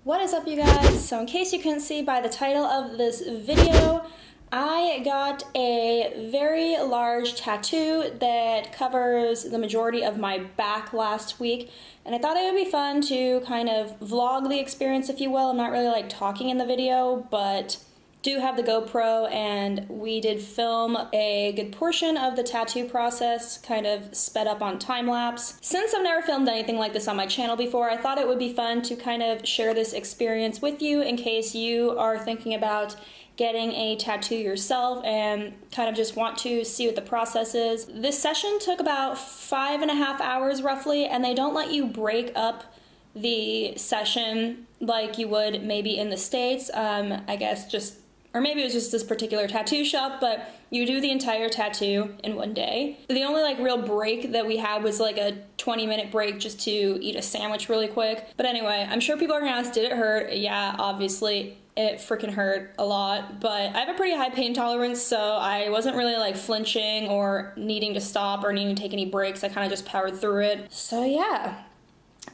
What is up, you guys? So in case you couldn't see by the title of this video, I got a very large tattoo that covers the majority of my back last week, and I thought it would be fun to kind of vlog the experience, if you will. I'm not really like talking in the video, but do have the GoPro, and we did film a good portion of the tattoo process, kind of sped up on time lapse. Since I've never filmed anything like this on my channel before, I thought it would be fun to kind of share this experience with you in case you are thinking about getting a tattoo yourself and kind of just want to see what the process is. This session took about 5.5 hours roughly, and they don't let you break up the session like you would maybe in the States. I guess just, or maybe it was just this particular tattoo shop, but you do the entire tattoo in one day. The only like real break that we had was like a 20-minute break just to eat a sandwich really quick. But anyway, I'm sure people are gonna ask, did it hurt? Yeah, obviously it freaking hurt a lot, but I have a pretty high pain tolerance, so I wasn't really like flinching or needing to stop or needing to take any breaks. I kind of just powered through it. So yeah,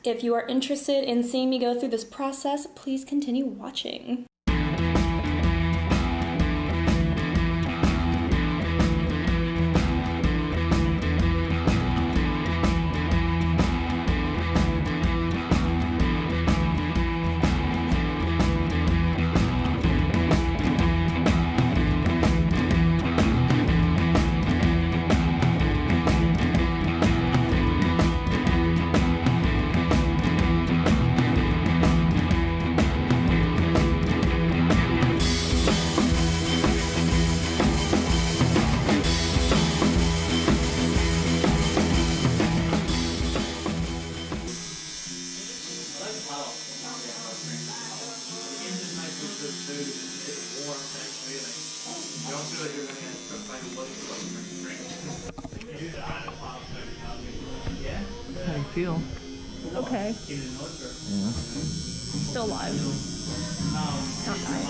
if you are interested in seeing me go through this process, please continue watching. How do you feel? Okay. Yeah. Still alive. Not dying.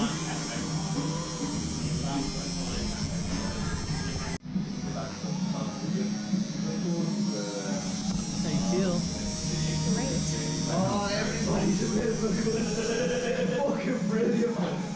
How you feel? Great. Oh, everybody's a bit fucking brilliant.